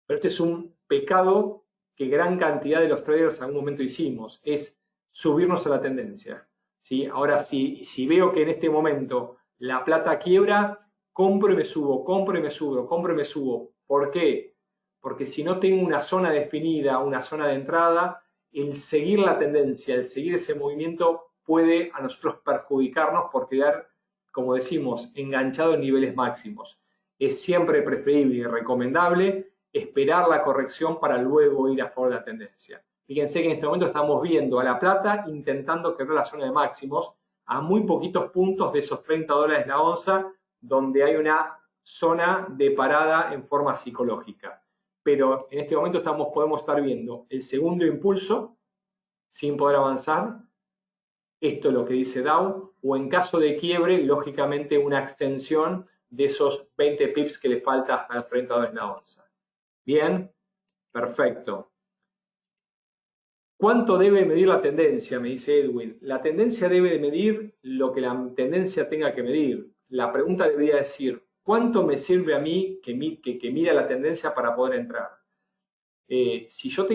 Pero este es un pecado que gran cantidad de los traders en algún momento hicimos, es subirnos a la tendencia. ¿Sí? Ahora, si veo que en este momento la plata quiebra, compro y me subo, compro y me subo, compro y me subo. ¿Por qué? Porque si no tengo una zona definida, una zona de entrada, el seguir la tendencia, el seguir ese movimiento puede a nosotros perjudicarnos por quedar, como decimos, enganchado en niveles máximos. Es siempre preferible y recomendable esperar la corrección para luego ir a favor de la tendencia. Fíjense que en este momento estamos viendo a la plata intentando quebrar la zona de máximos a muy poquitos puntos de esos $30 la onza, donde hay una zona de parada en forma psicológica. Pero en este momento podemos estar viendo el segundo impulso sin poder avanzar. Esto es lo que dice Dow, o en caso de quiebre, lógicamente una extensión de esos 20 pips que le falta hasta los $30 la onza. Bien, perfecto. ¿Cuánto debe medir la tendencia? Me dice Edwin. La tendencia debe de medir lo que la tendencia tenga que medir. La pregunta debería decir, ¿cuánto me sirve a mí que mida la tendencia para poder entrar? Si yo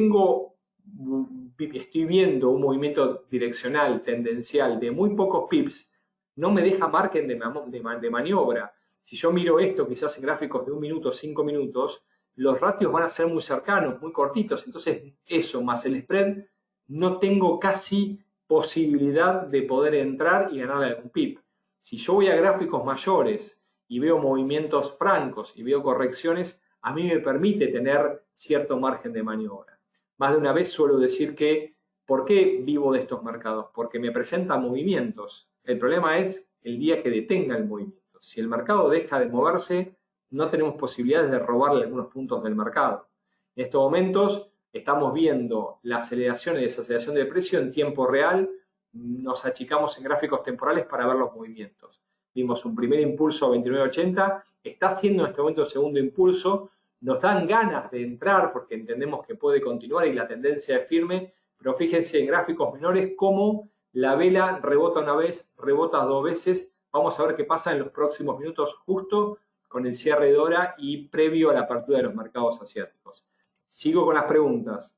estoy viendo un movimiento direccional, tendencial, de muy pocos pips, no me deja margen de maniobra. Si yo miro esto, quizás en gráficos de 1 minuto, 5 minutos, los ratios van a ser muy cercanos, muy cortitos. Entonces, eso más el spread, no tengo casi posibilidad de poder entrar y ganarle algún pip. Si yo voy a gráficos mayores y veo movimientos francos y veo correcciones, a mí me permite tener cierto margen de maniobra. Más de una vez suelo decir que, ¿por qué vivo de estos mercados? Porque me presentan movimientos. El problema es el día que detenga el movimiento. Si el mercado deja de moverse, no tenemos posibilidades de robarle algunos puntos del mercado. En estos momentos estamos viendo la aceleración y desaceleración del precio en tiempo real. Nos achicamos en gráficos temporales para ver los movimientos. Vimos un primer impulso a 29.80, está haciendo en este momento el segundo impulso, nos dan ganas de entrar porque entendemos que puede continuar y la tendencia es firme, pero fíjense en gráficos menores cómo la vela rebota una vez, rebota 2 veces. Vamos a ver qué pasa en los próximos minutos justo con el cierre de hora y previo a la apertura de los mercados asiáticos. Sigo con las preguntas.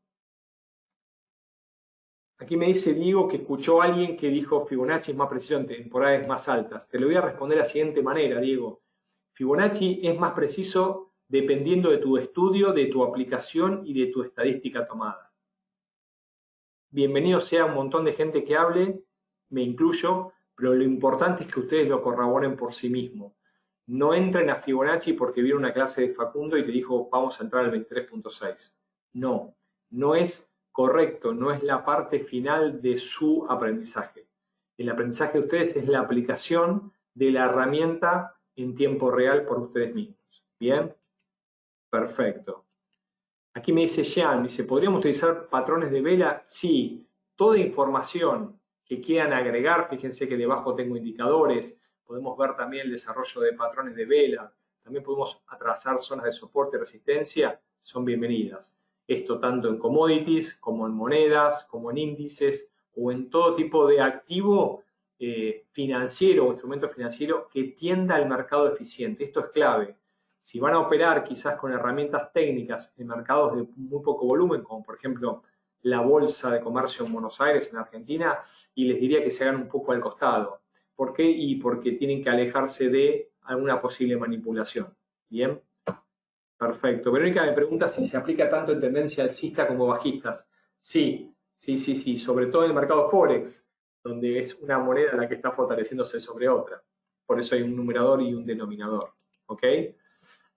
Aquí me dice Diego que escuchó a alguien que dijo Fibonacci es más preciso en temporales más altas. Te lo voy a responder de la siguiente manera, Diego. Fibonacci es más preciso dependiendo de tu estudio, de tu aplicación y de tu estadística tomada. Bienvenido sea un montón de gente que hable, me incluyo, pero lo importante es que ustedes lo corroboren por sí mismos. No entren a Fibonacci porque vieron una clase de Facundo y te dijo vamos a entrar al 23.6. No, no es correcto, no es la parte final de su aprendizaje. El aprendizaje de ustedes es la aplicación de la herramienta en tiempo real por ustedes mismos. ¿Bien? Perfecto. Aquí me dice Jean, dice, ¿podríamos utilizar patrones de vela? Sí, toda información que quieran agregar, fíjense que debajo tengo indicadores, podemos ver también el desarrollo de patrones de vela, también podemos trazar zonas de soporte y resistencia, son bienvenidas. Esto tanto en commodities, como en monedas, como en índices, o en todo tipo de activo financiero o instrumento financiero que tienda al mercado eficiente. Esto es clave. Si van a operar quizás con herramientas técnicas en mercados de muy poco volumen, como por ejemplo la Bolsa de Comercio en Buenos Aires, en Argentina, y les diría que se hagan un poco al costado. ¿Por qué? Y porque tienen que alejarse de alguna posible manipulación. ¿Bien? Perfecto. Verónica me pregunta si se aplica tanto en tendencia alcista como bajistas. Sí, sí. Sobre todo en el mercado Forex, donde es una moneda la que está fortaleciéndose sobre otra. Por eso hay un numerador y un denominador. ¿Ok?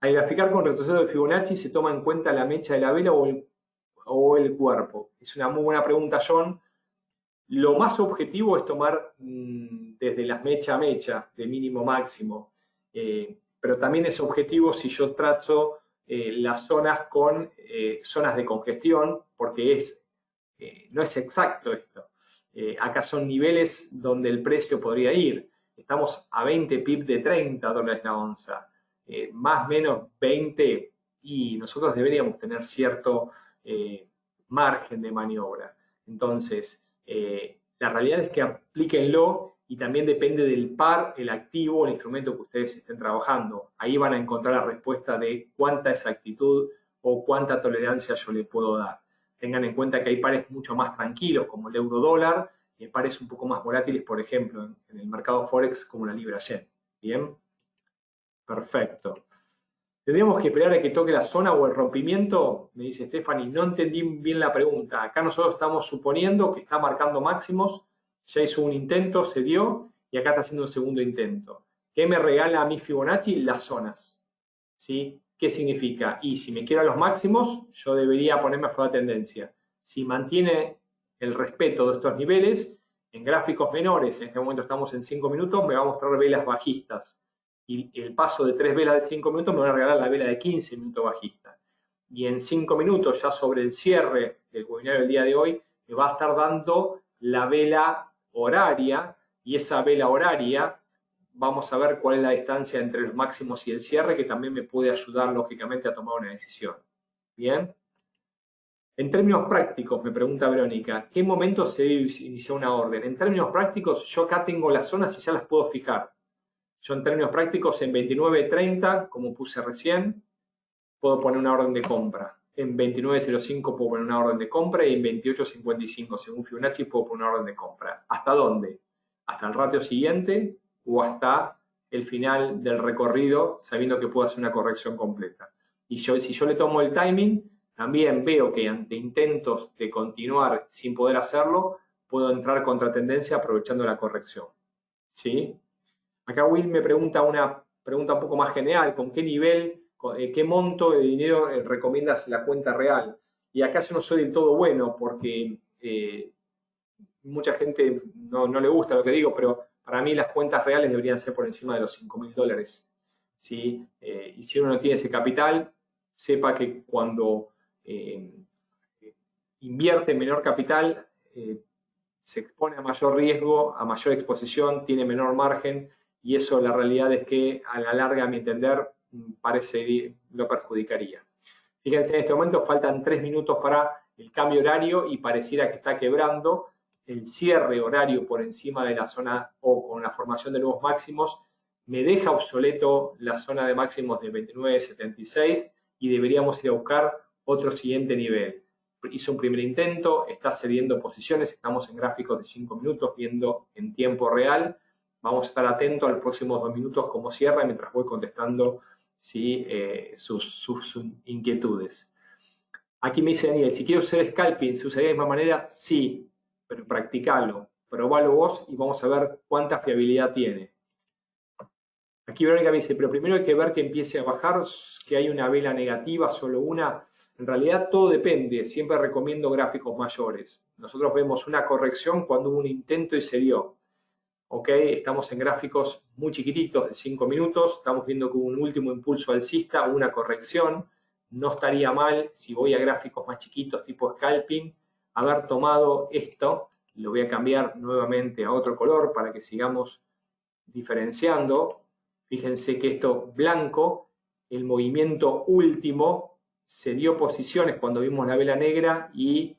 Al graficar con retroceso de Fibonacci, ¿se toma en cuenta la mecha de la vela o el cuerpo? Es una muy buena pregunta, John. Lo más objetivo es tomar desde las mecha a mecha, de mínimo máximo, pero también es objetivo si yo trato las zonas con zonas de congestión, porque no es exacto esto. Acá son niveles donde el precio podría ir. Estamos a 20 pip de $30 la onza, más o menos 20, y nosotros deberíamos tener cierto margen de maniobra. Entonces, la realidad es que aplíquenlo y también depende del par, el activo, el instrumento que ustedes estén trabajando. Ahí van a encontrar la respuesta de cuánta exactitud o cuánta tolerancia yo le puedo dar. Tengan en cuenta que hay pares mucho más tranquilos, como el euro-dólar, y hay pares un poco más volátiles, por ejemplo, en el mercado Forex, como la libra-yen. ¿Bien? Perfecto. ¿Tendríamos que esperar a que toque la zona o el rompimiento? Me dice Stephanie, no entendí bien la pregunta. Acá nosotros estamos suponiendo que está marcando máximos, ya hizo un intento, se dio, y acá está haciendo un segundo intento. ¿Qué me regala a mí Fibonacci? Las zonas. ¿Sí? ¿Qué significa? Y si me quiero a los máximos, yo debería ponerme a favor de tendencia. Si mantiene el respeto de estos niveles, en gráficos menores, en este momento estamos en 5 minutos, me va a mostrar velas bajistas. Y el paso de 3 velas de 5 minutos me van a regalar la vela de 15 minutos bajista. Y en 5 minutos, ya sobre el cierre del webinario del día de hoy, me va a estar dando la vela horaria, y esa vela horaria, vamos a ver cuál es la distancia entre los máximos y el cierre, que también me puede ayudar, lógicamente, a tomar una decisión. ¿Bien? En términos prácticos, me pregunta Verónica, ¿qué momento se debe iniciar una orden? En términos prácticos, yo acá tengo las zonas y ya las puedo fijar. Yo en términos prácticos, en 29.30, como puse recién, puedo poner una orden de compra. En 29.05 puedo poner una orden de compra y en 28.55, según Fibonacci, puedo poner una orden de compra. ¿Hasta dónde? Hasta el ratio siguiente o hasta el final del recorrido, sabiendo que puedo hacer una corrección completa. Y si yo le tomo el timing, también veo que ante intentos de continuar sin poder hacerlo, puedo entrar contra tendencia aprovechando la corrección. ¿Sí? Acá Will me pregunta una pregunta un poco más general, ¿con qué nivel, qué monto de dinero recomiendas la cuenta real? Y acá yo no soy del todo bueno porque mucha gente no le gusta lo que digo, pero para mí las cuentas reales deberían ser por encima de los $5.000. ¿Sí? Y si uno no tiene ese capital, sepa que cuando invierte menor capital, se expone a mayor riesgo, a mayor exposición, tiene menor margen, y eso la realidad es que a la larga, a mi entender, lo perjudicaría. Fíjense, en este momento faltan 3 minutos para el cambio horario y pareciera que está quebrando. El cierre horario por encima de la zona o con la formación de nuevos máximos me deja obsoleto la zona de máximos de 29.76 y deberíamos ir a buscar otro siguiente nivel. Hizo un primer intento, está cediendo posiciones, estamos en gráficos de 5 minutos viendo en tiempo real. Vamos a estar atentos a los próximos 2 minutos cómo cierra mientras voy contestando ¿sí? sus inquietudes. Aquí me dice Daniel, si quiero hacer scalping, ¿se usaría de la misma manera? Sí, pero practicalo, probalo vos y vamos a ver cuánta fiabilidad tiene. Aquí Verónica me dice, pero primero hay que ver que empiece a bajar, que hay una vela negativa, solo una. En realidad todo depende, siempre recomiendo gráficos mayores. Nosotros vemos una corrección cuando hubo un intento y se dio. ¿Ok? Estamos en gráficos muy chiquititos de 5 minutos, estamos viendo que hubo un último impulso alcista, una corrección. No estaría mal, si voy a gráficos más chiquitos tipo scalping, haber tomado esto. Lo voy a cambiar nuevamente a otro color para que sigamos diferenciando. Fíjense que esto blanco, el movimiento último, se dio posiciones cuando vimos la vela negra y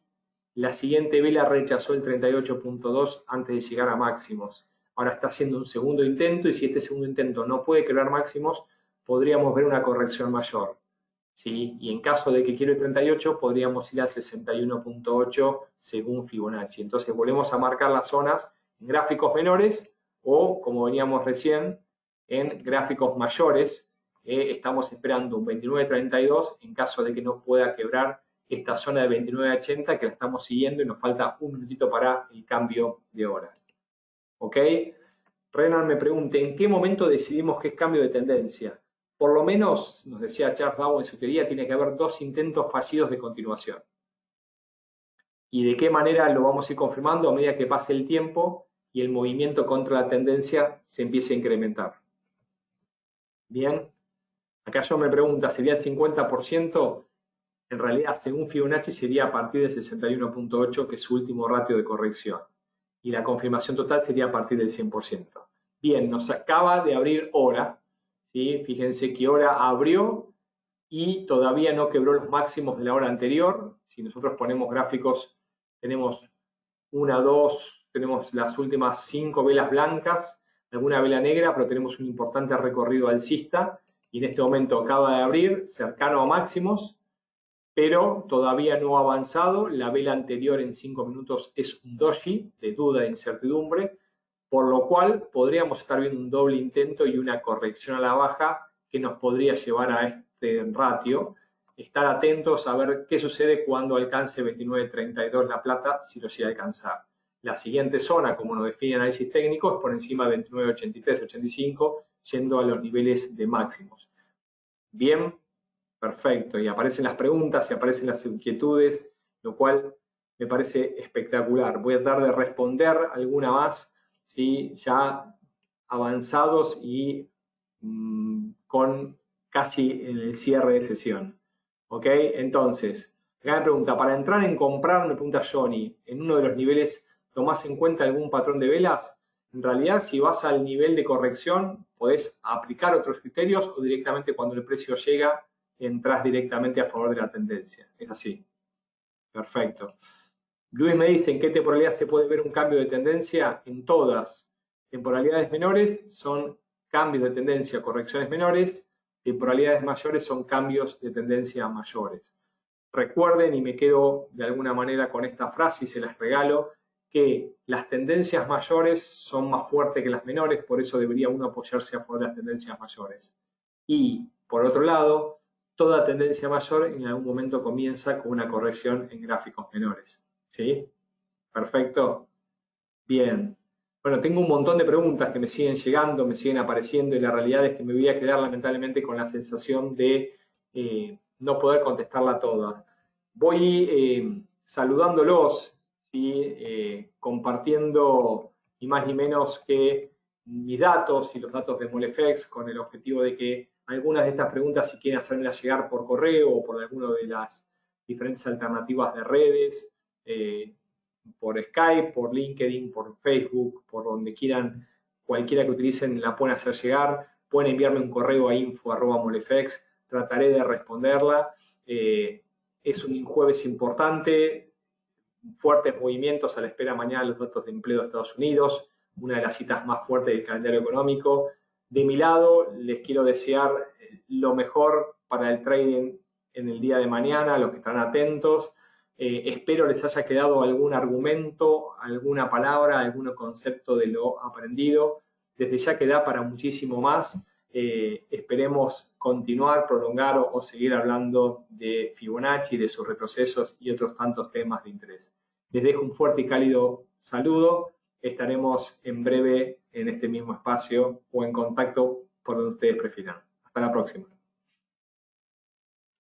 la siguiente vela rechazó el 38.2 antes de llegar a máximos. Ahora está haciendo un segundo intento y si este segundo intento no puede quebrar máximos, podríamos ver una corrección mayor. ¿Sí? Y en caso de que quiera el 38, podríamos ir al 61.8 según Fibonacci. Entonces volvemos a marcar las zonas en gráficos menores o, como veníamos recién, en gráficos mayores. Estamos esperando un 29.32 en caso de que no pueda quebrar esta zona de 29.80 que la estamos siguiendo y nos falta un minutito para el cambio de hora. ¿Ok? Renan me pregunta, ¿en qué momento decidimos que es cambio de tendencia? Por lo menos, nos decía Charles Dow en su teoría, tiene que haber 2 intentos fallidos de continuación. ¿Y de qué manera lo vamos a ir confirmando? A medida que pase el tiempo y el movimiento contra la tendencia se empiece a incrementar. Bien, acá yo me pregunta, ¿sería el 50%? En realidad, según Fibonacci, sería a partir del 61.8, que es su último ratio de corrección. Y la confirmación total sería a partir del 100%. Bien, nos acaba de abrir hora, ¿sí? Fíjense que hora abrió y todavía no quebró los máximos de la hora anterior. Si nosotros ponemos gráficos, tenemos 1, 2, tenemos las últimas 5 velas blancas, alguna vela negra, pero tenemos un importante recorrido alcista y en este momento acaba de abrir cercano a máximos, pero todavía no ha avanzado. La vela anterior en 5 minutos es un doji de duda e incertidumbre, por lo cual podríamos estar viendo un doble intento y una corrección a la baja que nos podría llevar a este ratio. Estar atentos a ver qué sucede cuando alcance 29.32 la plata, si lo llega a alcanzar. La siguiente zona, como nos define el análisis técnico, es por encima de 29.83, 85, yendo a los niveles de máximos. Bien, perfecto. Y aparecen las preguntas y aparecen las inquietudes, lo cual me parece espectacular. Voy a tratar de responder alguna más, ¿sí? Ya avanzados y con casi en el cierre de sesión. ¿Ok? Entonces, acá me pregunta, para entrar en comprar, me pregunta Johnny, en uno de los niveles, ¿tomás en cuenta algún patrón de velas? En realidad, si vas al nivel de corrección, podés aplicar otros criterios o directamente cuando el precio llega, entras directamente a favor de la tendencia. Es así. Perfecto. Luis me dice, ¿en qué temporalidad se puede ver un cambio de tendencia? En todas. Temporalidades menores son cambios de tendencia, correcciones menores. Temporalidades mayores son cambios de tendencia mayores. Recuerden, y me quedo de alguna manera con esta frase y se las regalo, que las tendencias mayores son más fuertes que las menores, por eso debería uno apoyarse a favor de las tendencias mayores. Y, por otro lado, toda tendencia mayor en algún momento comienza con una corrección en gráficos menores. ¿Sí? Perfecto. Bien. Bueno, tengo un montón de preguntas que me siguen llegando, me siguen apareciendo y la realidad es que me voy a quedar lamentablemente con la sensación de no poder contestarla toda. Voy saludándolos, ¿sí? Compartiendo ni más ni menos que mis datos y los datos de Molefex con el objetivo de que algunas de estas preguntas, si quieren hacérmelas llegar por correo o por alguna de las diferentes alternativas de redes, por Skype, por LinkedIn, por Facebook, por donde quieran, cualquiera que utilicen la pueden hacer llegar. Pueden enviarme un correo a info@molefex, trataré de responderla. Es un jueves importante, fuertes movimientos a la espera mañana de los datos de empleo de Estados Unidos, una de las citas más fuertes del calendario económico. De mi lado, les quiero desear lo mejor para el trading en el día de mañana, los que están atentos. Espero les haya quedado algún argumento, alguna palabra, algún concepto de lo aprendido. Desde ya queda para muchísimo más. Esperemos continuar, prolongar o seguir hablando de Fibonacci, de sus retrocesos y otros tantos temas de interés. Les dejo un fuerte y cálido saludo. Estaremos en breve en este mismo espacio o en contacto por donde ustedes prefieran. Hasta la próxima.